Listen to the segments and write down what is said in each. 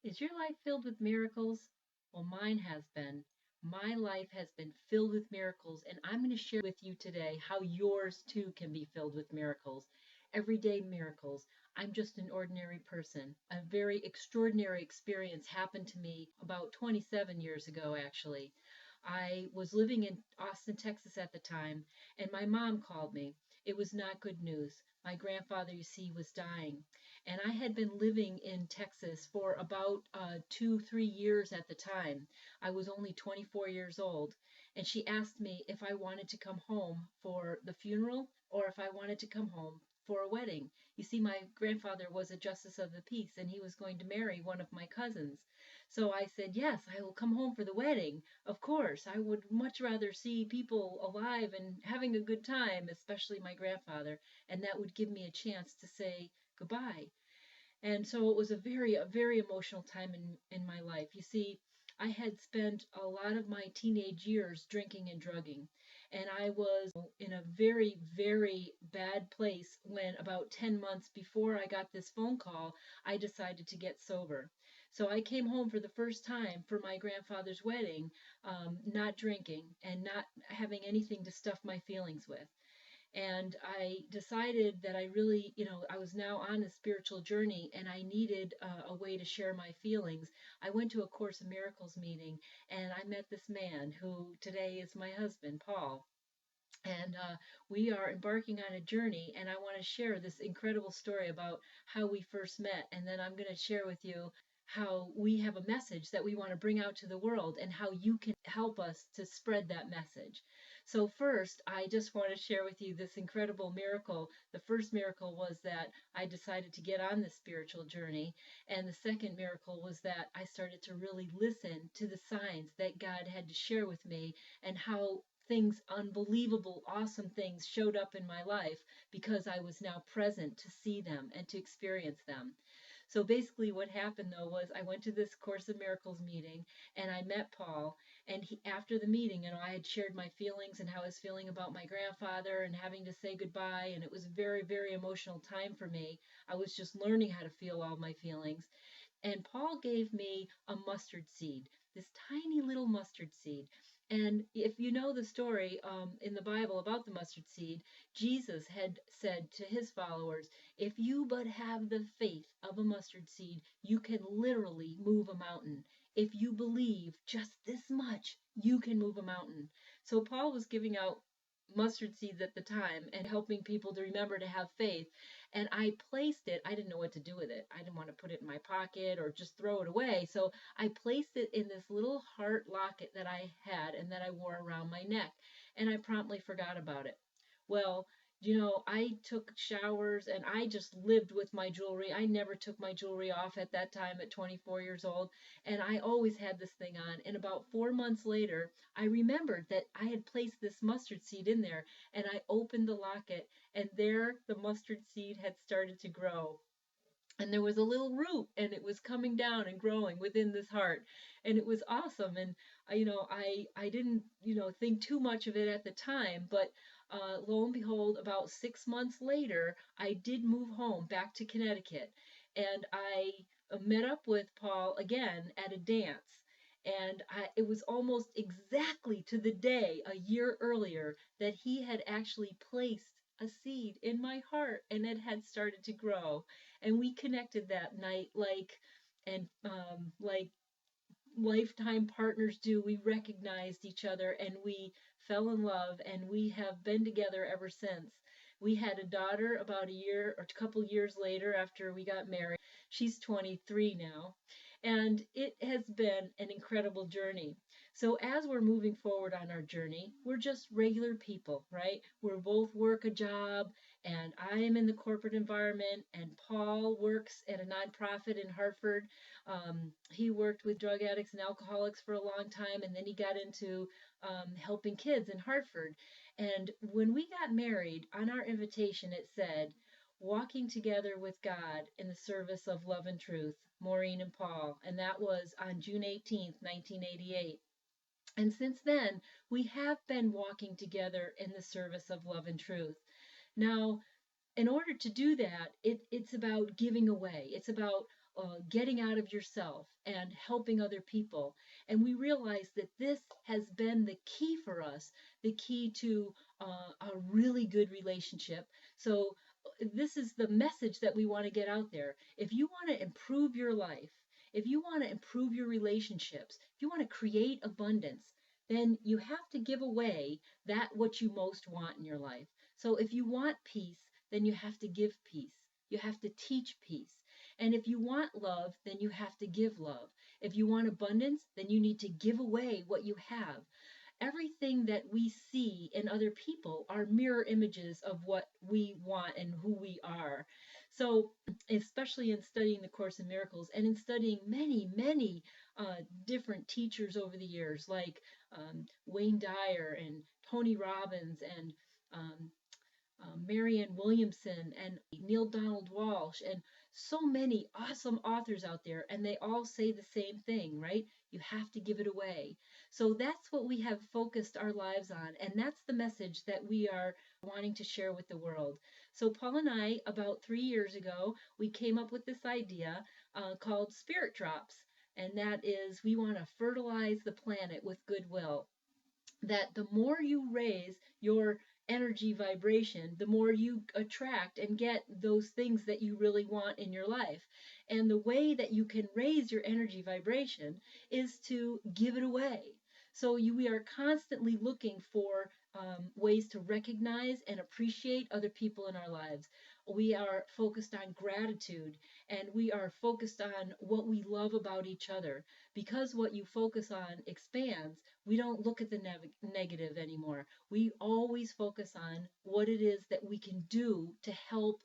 Is your life filled with miracles? Well, mine has been. My life has been filled with miracles, and I'm going to share with you today how yours too can be filled with miracles. Everyday miracles. I'm just an ordinary person. A very extraordinary experience happened to me about 27 years ago, actually. I was living in Austin, Texas at the time, and my mom called me. It was not good news. My grandfather, you see, was dying. And I had been living in Texas for about 2, 3 years at the time. I was only 24 years old. And she asked me if I wanted to come home for the funeral or if I wanted to come home for a wedding. You see, my grandfather was a justice of the peace and he was going to marry one of my cousins. So I said, yes, I will come home for the wedding. Of course, I would much rather see people alive and having a good time, especially my grandfather, and that would give me a chance to say goodbye. And so it was a very emotional time in my life. You see, I had spent a lot of my teenage years drinking and drugging, and I was in a very bad place when about 10 months before I got this phone call, I decided to get sober. So I came home for the first time for my grandfather's wedding, not drinking and not having anything to stuff my feelings with. And I decided that I really, I was now on a spiritual journey and I needed a way to share my feelings. I went to a Course in Miracles meeting and I met this man who today is my husband, Paul. And we are embarking on a journey, and I want to share this incredible story about how we first met. And then I'm going to share with you how we have a message that we want to bring out to the world and how you can help us to spread that message. So, first, I just want to share with you this incredible miracle. The first miracle was that I decided to get on this spiritual journey. And the second miracle was that I started to really listen to the signs that God had to share with me and how things, unbelievable, awesome things showed up in my life because I was now present to see them and to experience them. So basically, what happened though was I went to this Course in Miracles meeting and I met Paul. And after the meeting, I had shared my feelings and how I was feeling about my grandfather and having to say goodbye. And it was a very emotional time for me. I was just learning how to feel all my feelings. And Paul gave me a mustard seed, this tiny little mustard seed. And if you know the story in the Bible about the mustard seed, Jesus had said to his followers, if you but have the faith of a mustard seed, you can literally move a mountain. If you believe just this much, you can move a mountain. So Paul was giving out mustard seeds at the time and helping people to remember to have faith. And I placed it, I didn't know what to do with it. I didn't want to put it in my pocket or just throw it away. So I placed it in this little heart locket that I had and that I wore around my neck. And I promptly forgot about it. Well, I took showers and I just lived with my jewelry. I never took my jewelry off at that time at 24 years old. And I always had this thing on. And about 4 months later, I remembered that I had placed this mustard seed in there. And I opened the locket, and there the mustard seed had started to grow. And there was a little root and it was coming down and growing within this heart, and it was awesome. And I didn't think too much of it at the time, but lo and behold, about 6 months later I did move home back to Connecticut, and I met up with Paul again at a dance. And it was almost exactly to the day a year earlier that he had actually placed a seed in my heart and it had started to grow. And we connected that night like lifetime partners do. We recognized each other and we fell in love, and we have been together ever since. We had a daughter about a year or a couple years later after we got married. She's 23 now, and it has been an incredible journey. So as we're moving forward on our journey, we're just regular people, right? We're both work a job, and I am in the corporate environment, and Paul works at a nonprofit in Hartford. He worked with drug addicts and alcoholics for a long time, and then he got into helping kids in Hartford. And when we got married, on our invitation, it said, walking together with God in the service of love and truth, Maureen and Paul. And that was on June 18th, 1988. And since then, we have been walking together in the service of love and truth. Now, in order to do that, it's about giving away. It's about getting out of yourself and helping other people. And we realize that this has been the key for us, the key to a really good relationship. So, this is the message that we want to get out there. If you want to improve your life, if you want to improve your relationships, if you want to create abundance, then you have to give away that what you most want in your life. So if you want peace, then you have to give peace. You have to teach peace. And if you want love, then you have to give love. If you want abundance, then you need to give away what you have. Everything that we see in other people are mirror images of what we want and who we are. So, especially in studying the Course in Miracles and in studying many, many different teachers over the years, like Wayne Dyer and Tony Robbins and um, Marianne Williamson and Neil Donald Walsh, and so many awesome authors out there, and they all say the same thing, right? You have to give it away. So that's what we have focused our lives on, and that's the message that we are wanting to share with the world. So Paul and I, about 3 years ago, we came up with this idea called Spirit Drops, and that is we want to fertilize the planet with goodwill, that the more you raise your energy vibration, the more you attract and get those things that you really want in your life. And the way that you can raise your energy vibration is to give it away. So we are constantly looking for ways to recognize and appreciate other people in our lives. We are focused on gratitude, and we are focused on what we love about each other. Because what you focus on expands, we don't look at the negative anymore. We always focus on what it is that we can do to help,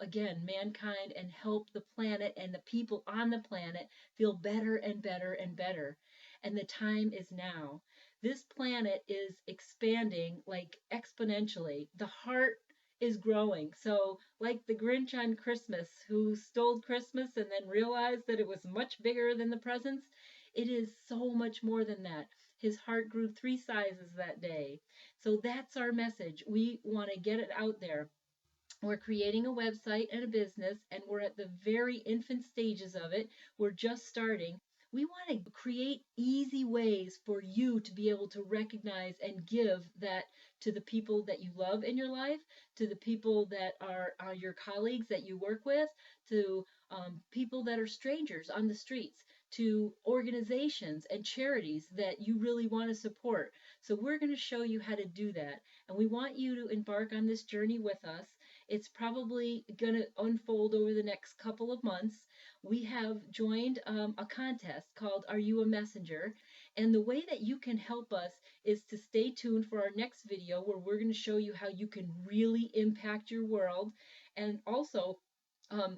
again, mankind, and help the planet and the people on the planet feel better and better and better. And the time is now. This planet is expanding like exponentially. The heart is growing. So, like the Grinch on Christmas, who stole Christmas and then realized that it was much bigger than the presents, it is so much more than that. His heart grew 3 sizes that day. So that's our message. We want to get it out there. We're creating a website and a business, and we're at the very infant stages of it. We're just starting. We want to create easy ways for you to be able to recognize and give that to the people that you love in your life, to the people that are your colleagues that you work with, to people that are strangers on the streets, to organizations and charities that you really want to support. So we're going to show you how to do that. And we want you to embark on this journey with us. It's probably going to unfold over the next couple of months. We have joined a contest called Are You a Messenger? And the way that you can help us is to stay tuned for our next video, where we're going to show you how you can really impact your world. And also,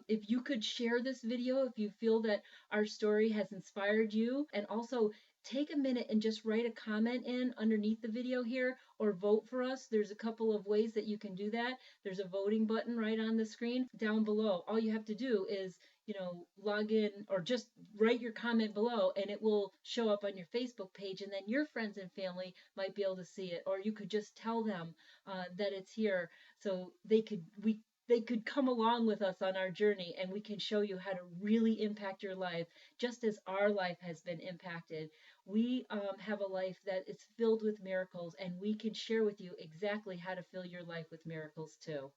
if you could share this video, if you feel that our story has inspired you, and also take a minute and just write a comment in underneath the video here, or vote for us. There's a couple of ways that you can do that. There's a voting button right on the screen down below. All you have to do is, log in or just write your comment below, and it will show up on your Facebook page, and then your friends and family might be able to see it. Or you could just tell them that it's here, so they could come along with us on our journey, and we can show you how to really impact your life just as our life has been impacted. We have a life that is filled with miracles, and we can share with you exactly how to fill your life with miracles too.